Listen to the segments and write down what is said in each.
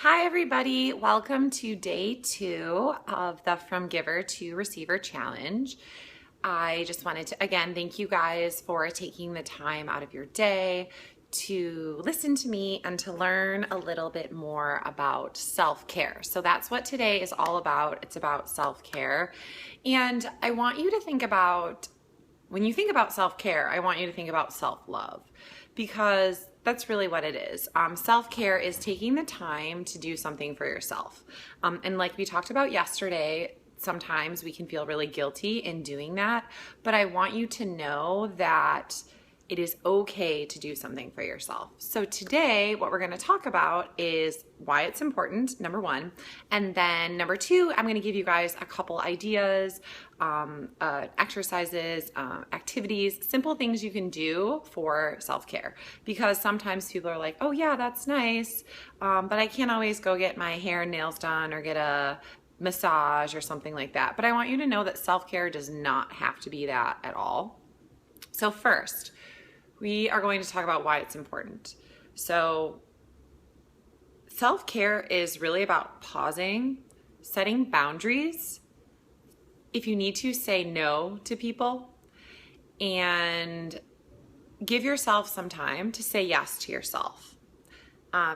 Hi everybody, welcome to day 2 of the From Giver to Receiver Challenge. I just wanted to again thank you guys for taking the time out of your day to listen to me and to learn a little bit more about self-care. So that's what today is all about. It's about self-care. And I want you to think about, when you think about self-care, I want you to think about self-love, because that's really what it is. Self-care is taking the time to do something for yourself. And like we talked about yesterday, sometimes we can feel really guilty in doing that, but I want you to know that it is okay to do something for yourself. So today, what we're going to talk about is why it's important, number 1. And then number 2, I'm going to give you guys a couple ideas, exercises, activities, simple things you can do for self-care. Because sometimes people are like, oh yeah, that's nice, but I can't always go get my hair and nails done or get a massage or something like that. But I want you to know that self-care does not have to be that at all. So first, we are going to talk about why it's important. So self-care is really about pausing, setting boundaries. If you need to, say no to people, and give yourself some time to say yes to yourself.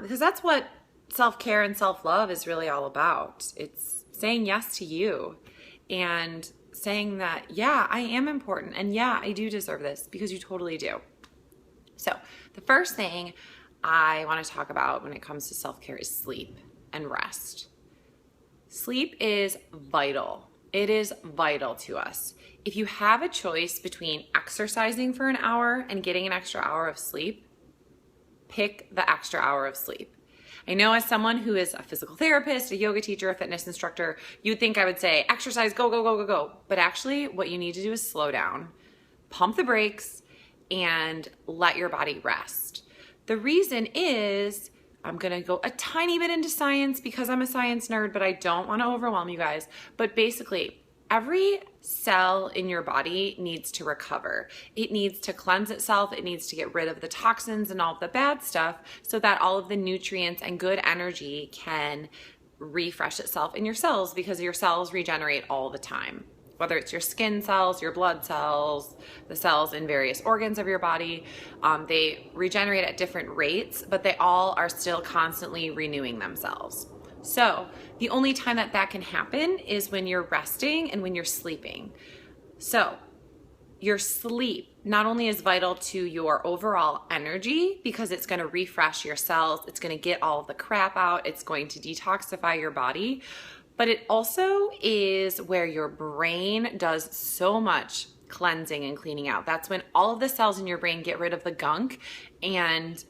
Because that's what self-care and self-love is really all about. It's saying yes to you and saying that, yeah, I am important, and yeah, I do deserve this, because you totally do. So the first thing I want to talk about when it comes to self-care is sleep and rest. Sleep is vital. It is vital to us. If you have a choice between exercising for an hour and getting an extra hour of sleep, pick the extra hour of sleep. I know, as someone who is a physical therapist, a yoga teacher, a fitness instructor, you'd think I would say exercise, go, go, go, go, go. But actually what you need to do is slow down, pump the brakes, and let your body rest. The reason is, I'm gonna go a tiny bit into science because I'm a science nerd, but I don't wanna overwhelm you guys. But basically, every cell in your body needs to recover. It needs to cleanse itself. It needs to get rid of the toxins and all of the bad stuff so that all of the nutrients and good energy can refresh itself in your cells, because your cells regenerate all the time. Whether it's your skin cells, your blood cells, the cells in various organs of your body, they regenerate at different rates, but they all are still constantly renewing themselves. So the only time that that can happen is when you're resting and when you're sleeping. So your sleep not only is vital to your overall energy, because it's going to refresh your cells, it's going to get all of the crap out, it's going to detoxify your body, but it also is where your brain does so much cleansing and cleaning out. That's when all of the cells in your brain get rid of the gunk, and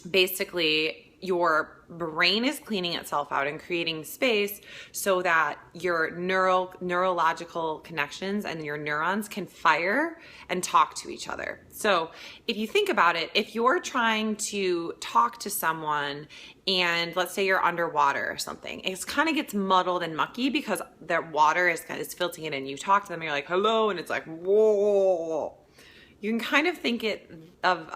basically your brain is cleaning itself out and creating space so that your neurological connections and your neurons can fire and talk to each other. So if you think about it, if you're trying to talk to someone and let's say you're underwater or something, it kind of gets muddled and mucky because the water is filtering it in. You talk to them, you're like, hello, and it's like, whoa. You can kind of think of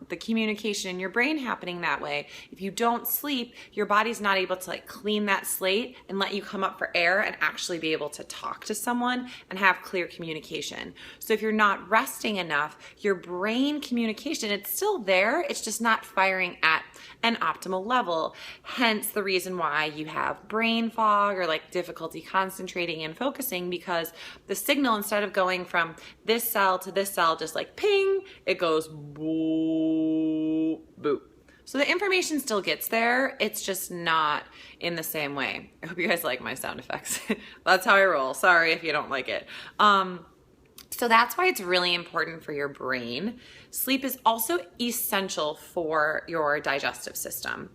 the communication in your brain happening that way. If you don't sleep, your body's not able to clean that slate and let you come up for air and actually be able to talk to someone and have clear communication. So if you're not resting enough, your brain communication, it's still there, it's just not firing at an optimal level. Hence the reason why you have brain fog or difficulty concentrating and focusing, because the signal, instead of going from this cell to this cell, just ping, it goes boop, boop. So the information still gets there, it's just not in the same way. I hope you guys like my sound effects. That's how I roll. Sorry if you don't like it. So that's why it's really important for your brain. Sleep is also essential for your digestive system.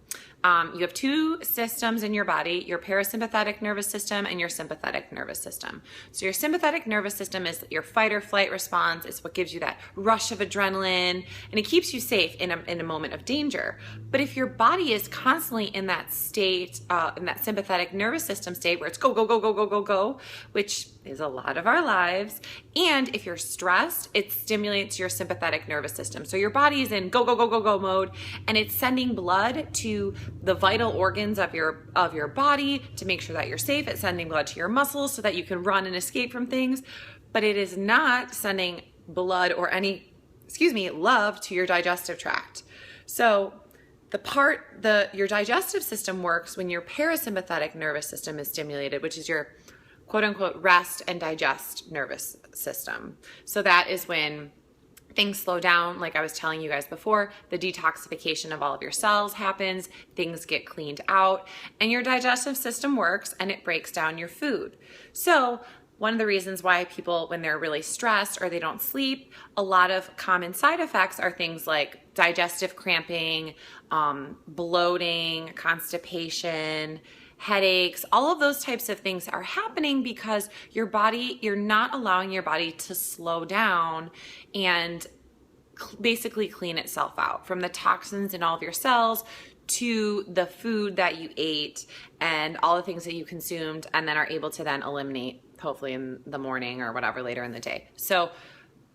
You have 2 systems in your body, your parasympathetic nervous system and your sympathetic nervous system. So your sympathetic nervous system is your fight or flight response. It's what gives you that rush of adrenaline, and it keeps you safe in a moment of danger. But if your body is constantly in that state, in that sympathetic nervous system state where it's go, go, go, go, go, go, go, which is a lot of our lives. And if you're stressed, it stimulates your sympathetic nervous system. So your body is in go, go, go, go, go mode, and it's sending blood to the vital organs of your body to make sure that you're safe. It's sending blood to your muscles so that you can run and escape from things. But it is not sending blood or any, love to your digestive tract. So your digestive system works when your parasympathetic nervous system is stimulated, which is your quote unquote rest and digest nervous system. So that is when things slow down. Like I was telling you guys before, the detoxification of all of your cells happens, things get cleaned out, and your digestive system works and it breaks down your food. So one of the reasons why people, when they're really stressed or they don't sleep, a lot of common side effects are things like digestive cramping, bloating, constipation, headaches. All of those types of things are happening because you're not allowing your body to slow down and basically clean itself out from the toxins in all of your cells to the food that you ate and all the things that you consumed and then are able to then eliminate hopefully in the morning or whatever later in the day. So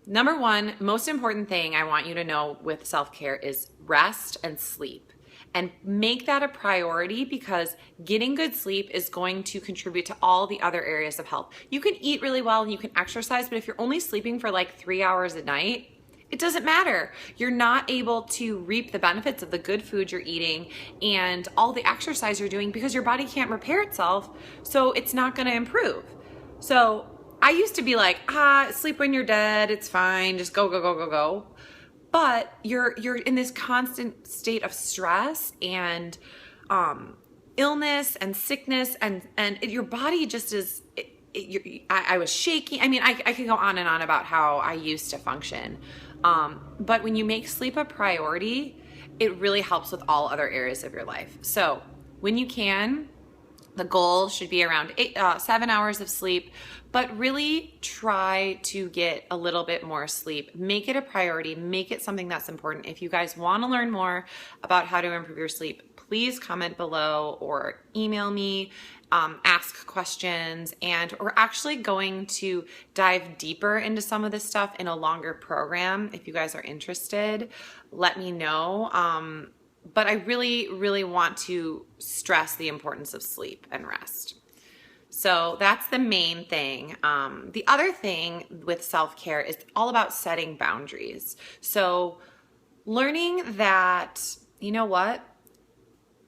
number one, most important thing I want you to know with self-care is rest and sleep. And make that a priority because getting good sleep is going to contribute to all the other areas of health. You can eat really well and you can exercise, but if you're only sleeping for like 3 hours a night, it doesn't matter. You're not able to reap the benefits of the good food you're eating and all the exercise you're doing because your body can't repair itself, so it's not going to improve. So I used to be like, sleep when you're dead, it's fine, just go, go, go, go, go. But you're in this constant state of stress and illness and sickness and your body just is, I was shaking. I mean, I could go on and on about how I used to function. But when you make sleep a priority, it really helps with all other areas of your life. So when you can, the goal should be around 7 hours of sleep, but really try to get a little bit more sleep. Make it a priority. Make it something that's important. If you guys want to learn more about how to improve your sleep, please comment below or email me, ask questions, and we're actually going to dive deeper into some of this stuff in a longer program. If you guys are interested, let me know. But I really, really want to stress the importance of sleep and rest. So that's the main thing. The other thing with self-care is all about setting boundaries. So learning that, you know what,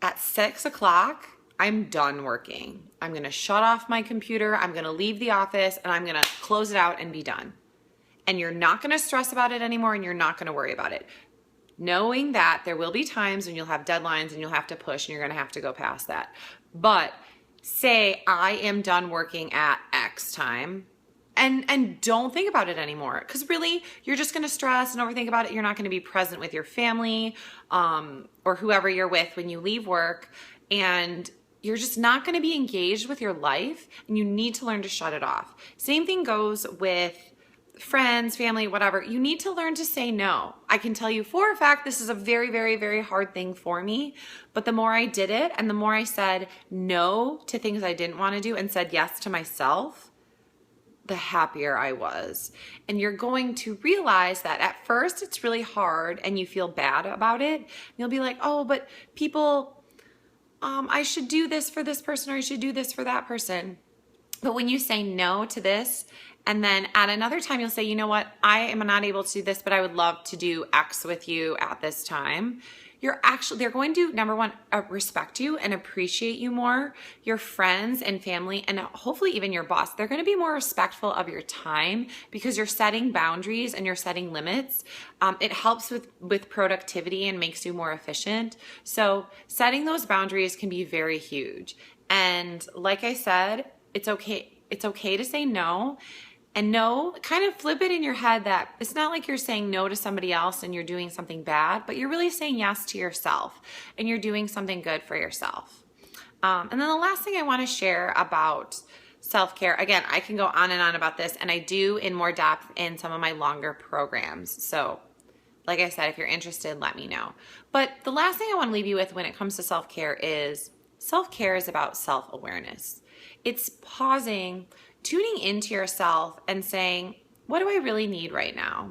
at 6 o'clock, I'm done working. I'm going to shut off my computer. I'm going to leave the office and I'm going to close it out and be done. And you're not going to stress about it anymore and you're not going to worry about it. Knowing that there will be times when you'll have deadlines and you'll have to push and you're going to have to go past that. But say I am done working at X time and don't think about it anymore, because really you're just going to stress and overthink about it. You're not going to be present with your family or whoever you're with when you leave work, and you're just not going to be engaged with your life, and you need to learn to shut it off. Same thing goes with friends, family, whatever. You need to learn to say no. I can tell you for a fact this is a very, very, very hard thing for me, but the more I did it and the more I said no to things I didn't want to do and said yes to myself, the happier I was. And you're going to realize that at first it's really hard and you feel bad about it. You'll be like, oh, but people, I should do this for this person or I should do this for that person. But when you say no to this, and then at another time you'll say, you know what, I am not able to do this, but I would love to do X with you at this time. They're going to, number one, respect you and appreciate you more. Your friends and family, and hopefully even your boss, they're going to be more respectful of your time because you're setting boundaries and you're setting limits. It helps with productivity and makes you more efficient. So setting those boundaries can be very huge. And like I said, it's okay. It's okay to say no. And no, kind of flip it in your head that it's not like you're saying no to somebody else and you're doing something bad, but you're really saying yes to yourself and you're doing something good for yourself. And then the last thing I want to share about self-care, again, I can go on and on about this, and I do in more depth in some of my longer programs. So like I said, if you're interested, let me know. But the last thing I want to leave you with when it comes to self-care is about self-awareness. It's pausing tuning into yourself and saying, what do I really need right now?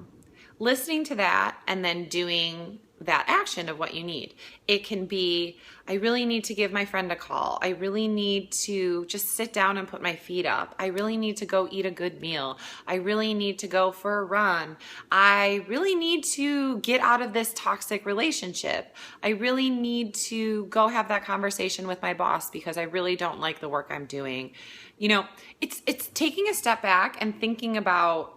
Listening to that and then doing that action of what you need. It can be, I really need to give my friend a call. I really need to just sit down and put my feet up. I really need to go eat a good meal. I really need to go for a run. I really need to get out of this toxic relationship. I really need to go have that conversation with my boss because I really don't like the work I'm doing. You know, it's taking a step back and thinking about,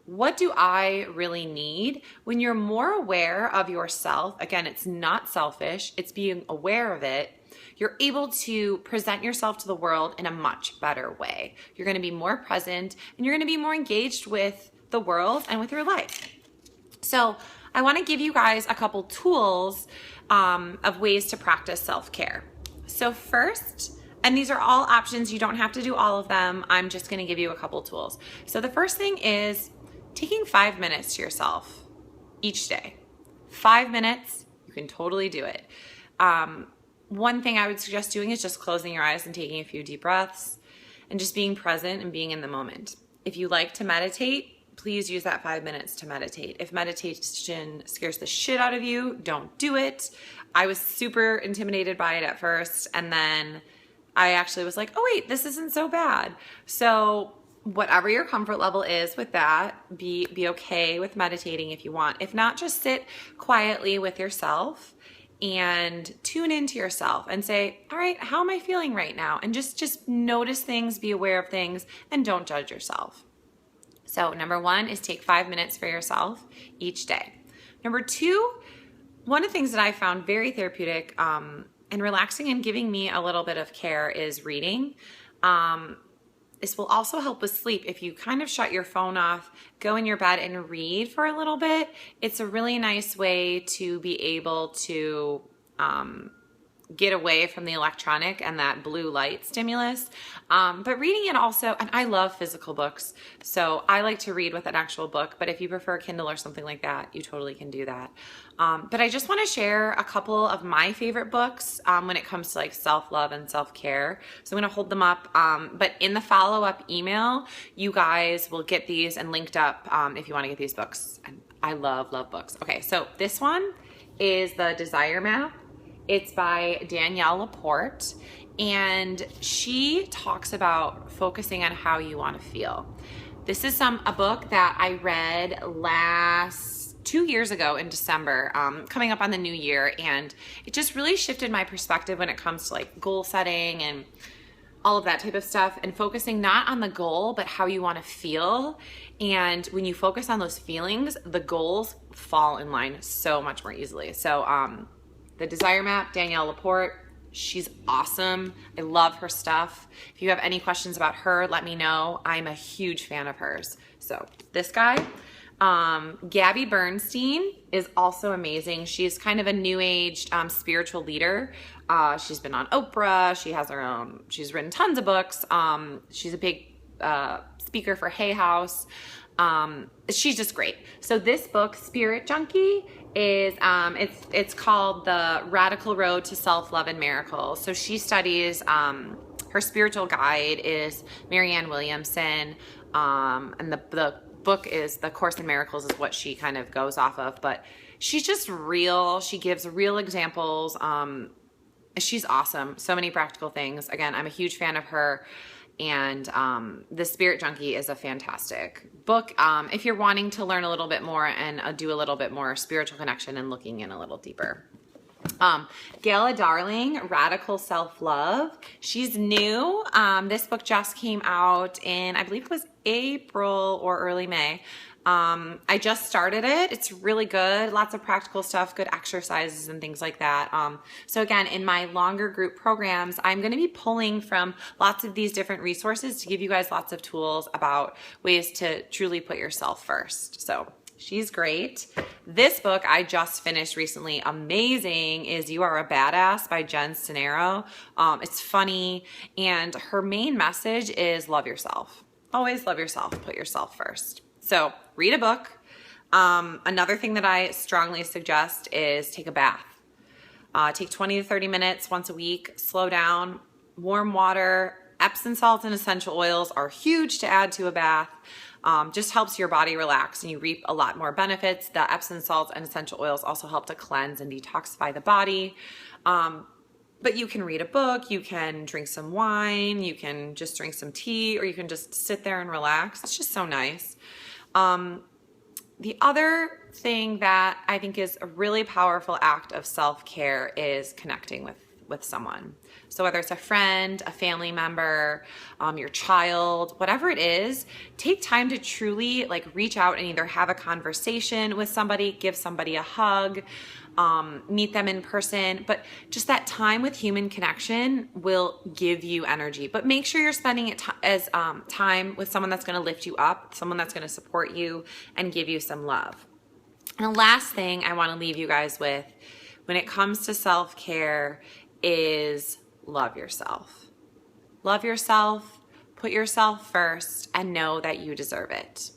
what do I really need? When you're more aware of yourself, again, it's not selfish, it's being aware of it, you're able to present yourself to the world in a much better way. You're going to be more present and you're going to be more engaged with the world and with your life. So I want to give you guys a couple tools of ways to practice self-care. So first, and these are all options, you don't have to do all of them, I'm just going to give you a couple tools. So the first thing is taking 5 minutes to yourself each day. 5 minutes, you can totally do it. One thing I would suggest doing is just closing your eyes and taking a few deep breaths and just being present and being in the moment. If you like to meditate, please use that 5 minutes to meditate. If meditation scares the shit out of you, don't do it. I was super intimidated by it at first, and then I actually was like, oh wait, this isn't so bad. So whatever your comfort level is with that, be okay with meditating if you want. If not, just sit quietly with yourself and tune into yourself and say, all right, how am I feeling right now? And just notice things, be aware of things, and don't judge yourself. So number one is take 5 minutes for yourself each day. Number two, one of the things that I found very therapeutic and relaxing and giving me a little bit of care is reading. This will also help with sleep. If you kind of shut your phone off, go in your bed and read for a little bit, it's a really nice way to be able to get away from the electronic and that blue light stimulus. But reading it also, and I love physical books, so I like to read with an actual book, but if you prefer Kindle or something like that, you totally can do that. But I just want to share a couple of my favorite books when it comes to like self-love and self-care. So I'm going to hold them up, but in the follow-up email, you guys will get these and linked up if you want to get these books. And I love books. Okay, so this one is The Desire Map. It's by Danielle LaPorte, and she talks about focusing on how you want to feel. This is a book that I read 2 years ago in December, coming up on the new year, and it just really shifted my perspective when it comes to like goal setting and all of that type of stuff, and focusing not on the goal, but how you want to feel. And when you focus on those feelings, the goals fall in line so much more easily. So, The Desire Map, Danielle LaPorte, she's awesome. I love her stuff. If you have any questions about her, let me know. I'm a huge fan of hers. So this guy, Gabby Bernstein is also amazing. She's kind of a new age spiritual leader. She's been on Oprah. She has her own, she's written tons of books. She's a big speaker for Hay House. She's just great. So this book, Spirit Junkie, is it's called The Radical Road to Self-Love and Miracles. So she studies, her spiritual guide is Marianne Williamson, and the book is The Course in Miracles is what she kind of goes off of, but she's just real. She gives real examples. She's awesome. So many practical things. Again, I'm a huge fan of her. And The Spirit Junkie is a fantastic book if you're wanting to learn a little bit more and do a little bit more spiritual connection and looking in a little deeper. Gala Darling, Radical Self-Love. She's new. This book just came out in, I believe it was April or early May. I just started it. It's really good. Lots of practical stuff, good exercises and things like that. So again, in my longer group programs, I'm going to be pulling from lots of these different resources to give you guys lots of tools about ways to truly put yourself first. So she's great. This book I just finished recently, amazing, is You Are a Badass by Jen Sincero. It's funny, and her main message is love yourself. Always love yourself. Put yourself first. So read a book. Another thing that I strongly suggest is take a bath. Take 20 to 30 minutes once a week. Slow down. Warm water Epsom salts and essential oils are huge to add to a bath. Just helps your body relax and you reap a lot more benefits. The Epsom salts and essential oils also help to cleanse and detoxify the body. But you can read a book, you can drink some wine, you can just drink some tea, or you can just sit there and relax. It's just so nice. The other thing that I think is a really powerful act of self-care is connecting with someone. So whether it's a friend, a family member, your child, whatever it is, take time to truly like reach out and either have a conversation with somebody, give somebody a hug, meet them in person. But just that time with human connection will give you energy. But make sure you're spending it as time with someone that's going to lift you up, someone that's going to support you and give you some love. And the last thing I want to leave you guys with when it comes to self-care is love yourself. Love yourself, put yourself first, and know that you deserve it.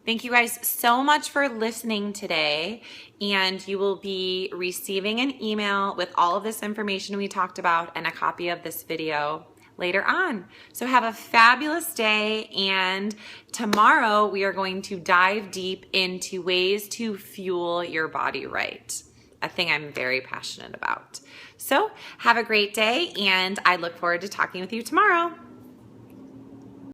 Thank you guys so much for listening today, and you will be receiving an email with all of this information we talked about and a copy of this video later on. So have a fabulous day, and tomorrow we are going to dive deep into ways to fuel your body right, a thing I'm very passionate about. So have a great day, and I look forward to talking with you tomorrow.